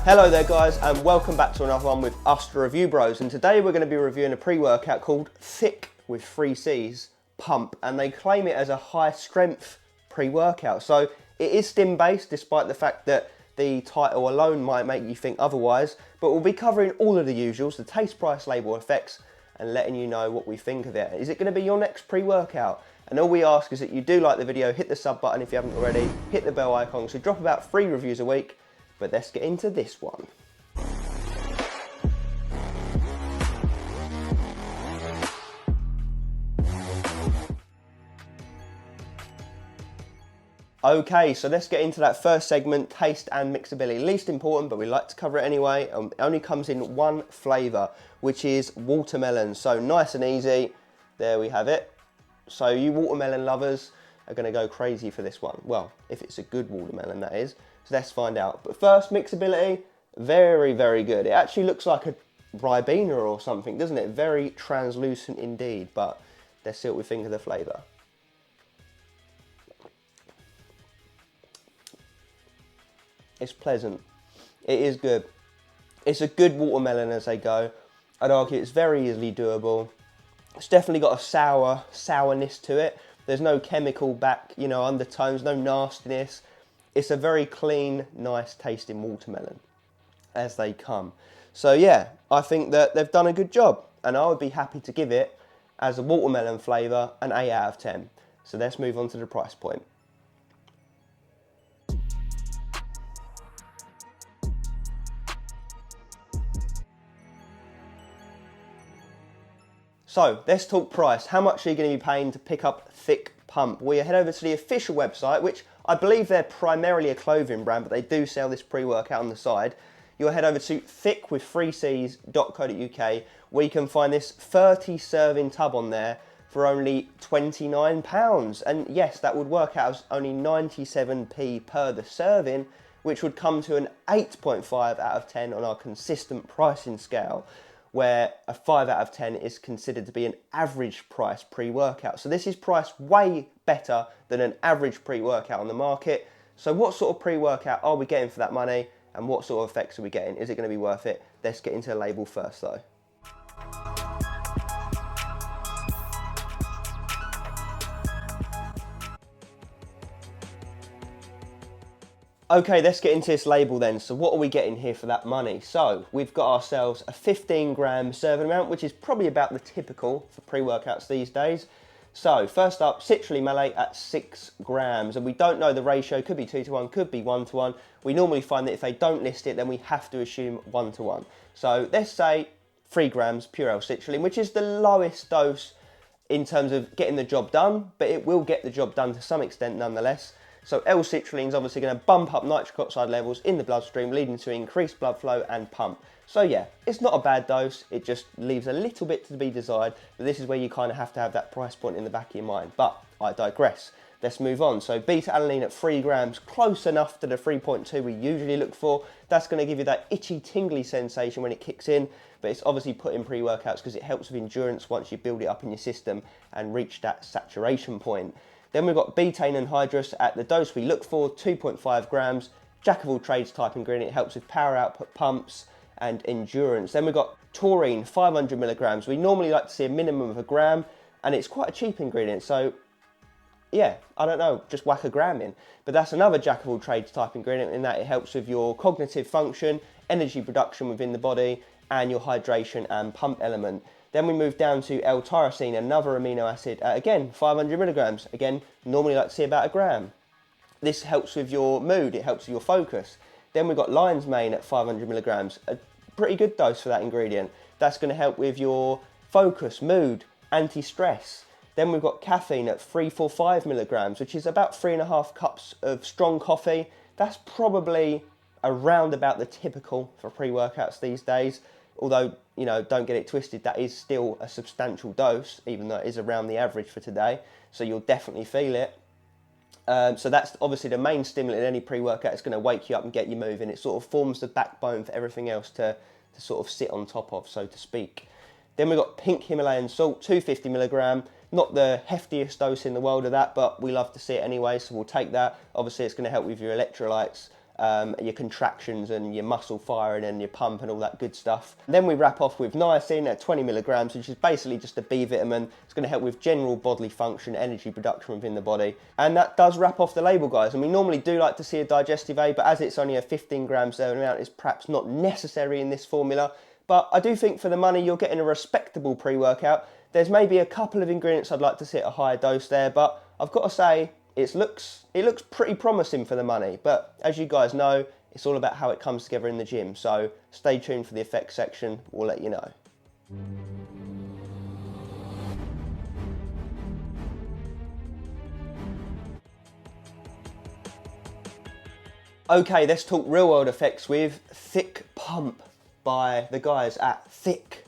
Hello there guys, and welcome back to another one with us, the Review Bros. And today we're going to be reviewing a pre-workout called THICCC with 3Cs Pump, and they claim it as a high strength pre-workout. So it is stim based, despite the fact that the title alone might make you think otherwise. But we'll be covering all of the usuals, the taste, price, label, effects, and letting you know what we think of it. Is it going to be your next pre-workout? And all we ask is that you do like the video, hit the sub button if you haven't already, hit the bell icon, so drop about 3 reviews a week. But let's get into this one. Okay, so let's get into that first segment, taste and mixability. Least important, but we like to cover it anyway. It only comes in one flavour, which is watermelon. So nice and easy, there we have it. So you watermelon lovers are going to go crazy for this one. Well, if it's a good watermelon, that is. So let's find out. But first, mixability, very, very good. It actually looks like a Ribena or something, doesn't it? Very translucent indeed, but let's see what we think of the flavour. It's pleasant. It is good. It's a good watermelon as they go. I'd argue it's very easily doable. It's definitely got a sourness to it. There's no chemical undertones, no nastiness. It's a very clean, nice tasting watermelon as they come. So yeah, I think that they've done a good job, and I would be happy to give it, as a watermelon flavour, an 8 out of 10. So let's move on to the price point. So let's talk price. How much are you going to be paying to pick up THICCC Pump? Well, you head over to the official website, which I believe they're primarily a clothing brand, but they do sell this pre-workout on the side. You'll head over to thiccwith3cs.co.uk, where you can find this 30 serving tub on there for only £29. And yes, that would work out as only 97p per the serving, which would come to an 8.5 out of 10 on our consistent pricing scale, where a 5 out of 10 is considered to be an average price pre-workout. So this is priced way better than an average pre-workout on the market. So what sort of pre-workout are we getting for that money, and what sort of effects are we getting? Is it going to be worth it? Let's get into the label first though. Okay, let's get into this label then. So what are we getting here for that money? So we've got ourselves a 15 gram serving amount, which is probably about the typical for pre-workouts these days. So first up, citrulline malate at 6 grams. And we don't know the ratio, could be 2 to 1, could be 1 to 1. We normally find that if they don't list it, then we have to assume 1 to 1. So let's say 3 grams pure L-citrulline, which is the lowest dose in terms of getting the job done, but it will get the job done to some extent nonetheless. So L-citrulline is obviously going to bump up nitric oxide levels in the bloodstream, leading to increased blood flow and pump. So yeah, it's not a bad dose, it just leaves a little bit to be desired, but this is where you kind of have to have that price point in the back of your mind. But I digress. Let's move on. So beta-alanine at 3 grams, close enough to the 3.2 we usually look for. That's going to give you that itchy, tingly sensation when it kicks in, but it's obviously put in pre-workouts because it helps with endurance once you build it up in your system and reach that saturation point. Then we've got betaine anhydrous at the dose we look for, 2.5 grams, jack of all trades type ingredient. It helps with power output, pumps and endurance. Then we've got taurine, 500 milligrams. We normally like to see a minimum of 1 gram, and it's quite a cheap ingredient. So yeah, I don't know, just whack 1 gram in. But that's another jack of all trades type ingredient in that it helps with your cognitive function, energy production within the body, and your hydration and pump element. Then we move down to L-tyrosine, another amino acid, again, 500 milligrams. Again, normally like to see about 1 gram. This helps with your mood, it helps with your focus. Then we've got lion's mane at 500 milligrams, a pretty good dose for that ingredient. That's going to help with your focus, mood, anti-stress. Then we've got caffeine at 345 milligrams, which is about 3.5 cups of strong coffee. That's probably around about the typical for pre-workouts these days. Although, you know, don't get it twisted, that is still a substantial dose, even though it is around the average for today. So you'll definitely feel it. So that's obviously the main stimulant in any pre-workout. It's going to wake you up and get you moving. It sort of forms the backbone for everything else to sort of sit on top of, so to speak. Then we've got pink Himalayan salt, 250 milligram. Not the heftiest dose in the world of that, but we love to see it anyway, so we'll take that. Obviously, it's going to help with your electrolytes, your contractions and your muscle firing and your pump and all that good stuff. Then we wrap off with niacin at 20 milligrams, which is basically just a B vitamin. It's going to help with general bodily function, energy production within the body. And that does wrap off the label, guys. And we normally do like to see a digestive aid, but as it's only a 15-gram serving amount, it's perhaps not necessary in this formula. But I do think for the money, you're getting a respectable pre-workout. There's maybe a couple of ingredients I'd like to see at a higher dose there, but I've got to say, it looks pretty promising for the money. But as you guys know, it's all about how it comes together in the gym. So stay tuned for the effects section. We'll let you know. Okay, let's talk real world effects with THICCC Pump by the guys at THICCC.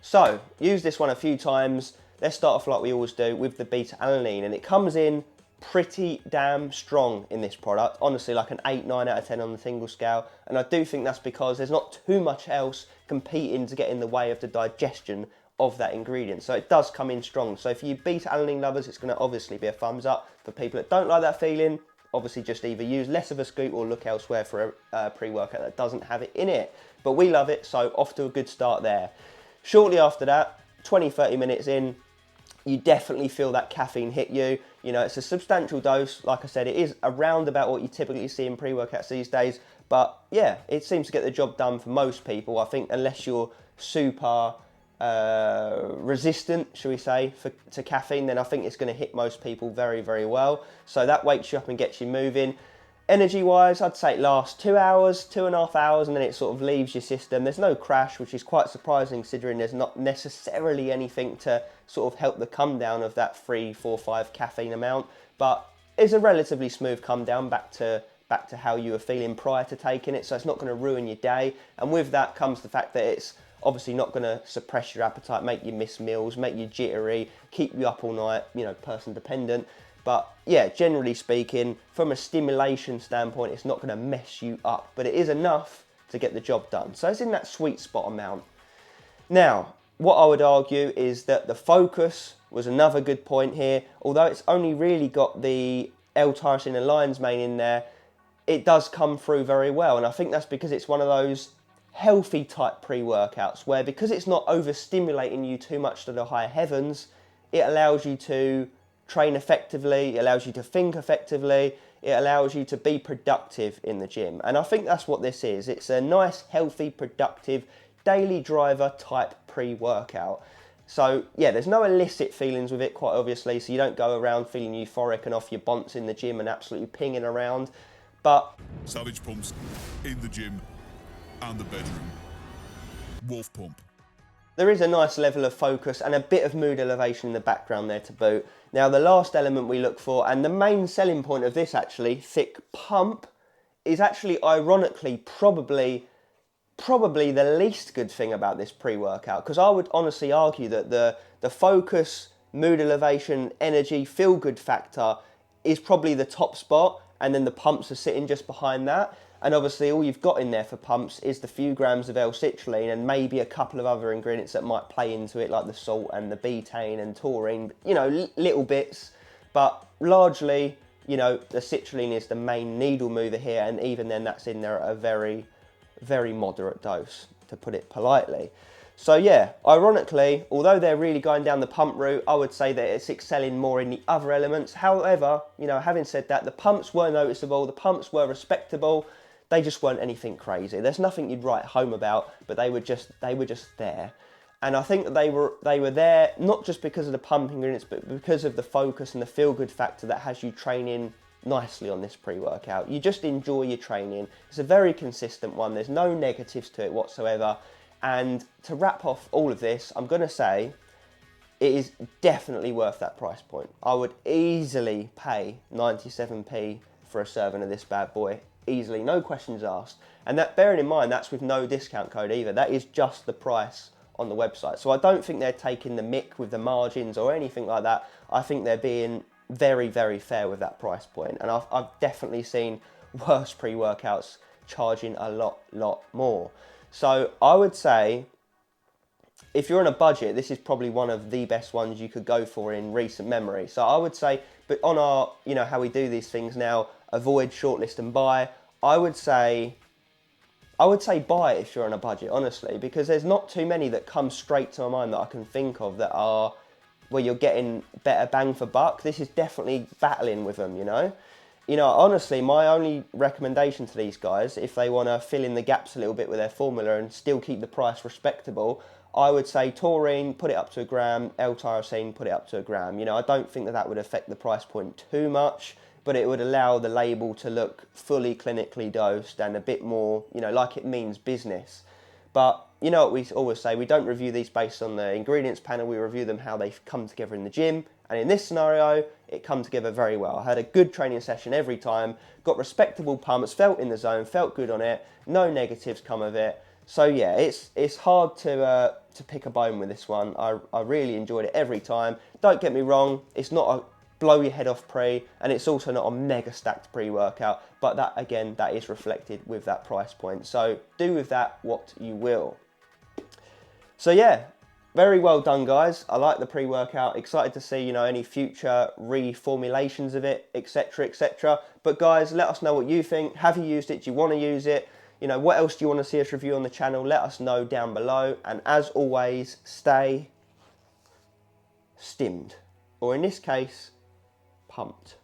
So, use this one a few times. Let's start off like we always do with the beta alanine, and it comes in pretty damn strong in this product. Honestly, like an 8, 9 out of 10 on the single scale. And I do think that's because there's not too much else competing to get in the way of the digestion of that ingredient. So it does come in strong. So for you beta alanine lovers, it's going to obviously be a thumbs up. For people that don't like that feeling, obviously just either use less of a scoop or look elsewhere for a pre-workout that doesn't have it in it. But we love it, so off to a good start there. Shortly after that, 20-30 minutes in, you definitely feel that caffeine hit you. You know, it's a substantial dose. Like I said, it is around about what you typically see in pre-workouts these days. But yeah, it seems to get the job done for most people. I think unless you're super resistant, shall we say, to caffeine, then I think it's going to hit most people very, very well. So that wakes you up and gets you moving. Energy-wise, I'd say it lasts 2 hours, 2.5 hours, and then it sort of leaves your system. There's no crash, which is quite surprising considering there's not necessarily anything to sort of help the come down of that 3, 4, 5 caffeine amount. But it's a relatively smooth come down back to how you were feeling prior to taking it, so it's not going to ruin your day. And with that comes the fact that it's obviously not going to suppress your appetite, make you miss meals, make you jittery, keep you up all night, you know, person dependent. But yeah, generally speaking, from a stimulation standpoint, it's not going to mess you up, but it is enough to get the job done. So it's in that sweet spot amount. Now, what I would argue is that the focus was another good point here. Although it's only really got the L-tyrosine and lion's mane in there, it does come through very well. And I think that's because it's one of those healthy type pre-workouts where, because it's not overstimulating you too much to the high heavens, it allows you to train effectively, it allows you to think effectively, it allows you to be productive in the gym. And I think that's what this is. It's a nice, healthy, productive, daily driver type pre-workout. So yeah, there's no illicit feelings with it, quite obviously, so you don't go around feeling euphoric and off your bonts in the gym and absolutely pinging around. But savage pumps in the gym and the bedroom. Wolf pump. There is a nice level of focus and a bit of mood elevation in the background there to boot. Now, the last element we look for, and the main selling point of this actually, THICCC Pump, is actually ironically probably the least good thing about this pre-workout, because I would honestly argue that the focus, mood elevation, energy, feel-good factor is probably the top spot, and then the pumps are sitting just behind that. And obviously all you've got in there for pumps is the few grams of L-citrulline and maybe a couple of other ingredients that might play into it, like the salt and the betaine and taurine, you know, little bits. But largely, you know, the citrulline is the main needle mover here, and even then that's in there at a very, very moderate dose, to put it politely. So yeah, ironically, although they're really going down the pump route, I would say that it's excelling more in the other elements. However, you know, having said that, the pumps were noticeable, the pumps were respectable. They just weren't anything crazy. There's nothing you'd write home about, but they were just there. And I think that they were there not just because of the pump ingredients, but because of the focus and the feel-good factor that has you training nicely on this pre-workout. You just enjoy your training. It's a very consistent one. There's no negatives to it whatsoever. And to wrap off all of this, I'm going to say it is definitely worth that price point. I would easily pay 97p for a serving of this bad boy. Easily, no questions asked. And that, bearing in mind, that's with no discount code either. That is just the price on the website. So I don't think they're taking the mick with the margins or anything like that. I think they're being very, very fair with that price point. And I've definitely seen worse pre-workouts charging a lot more. So I would say, if you're on a budget, this is probably one of the best ones you could go for in recent memory. So I would say, but on our, you know, how we do these things now, avoid, shortlist and buy, I would say buy it if you're on a budget, honestly, because there's not too many that come straight to my mind that I can think of that are where you're getting better bang for buck. This is definitely battling with them, you know. Honestly, my only recommendation to these guys, if they want to fill in the gaps a little bit with their formula and still keep the price respectable, I would say taurine, put it up to 1 gram, L-tyrosine, put it up to 1 gram. I don't think that would affect the price point too much, but it would allow the label to look fully clinically dosed and a bit more, like it means business. But you know what we always say, we don't review these based on the ingredients panel, we review them how they've come together in the gym. And in this scenario, it come together very well. I had a good training session every time, got respectable pumps, felt in the zone, felt good on it, no negatives come of it. So yeah, it's hard to pick a bone with this one. I really enjoyed it every time. Don't get me wrong, it's not a blow your head off pre, and it's also not a mega stacked pre-workout, but that again, that is reflected with that price point. So do with that what you will. So yeah, very well done, guys. I like the pre-workout. Excited to see, any future reformulations of it, etc., etc. But guys, let us know what you think. Have you used it? Do you want to use it? What else do you want to see us review on the channel? Let us know down below. And as always, stay stimmed. Or in this case, pumped.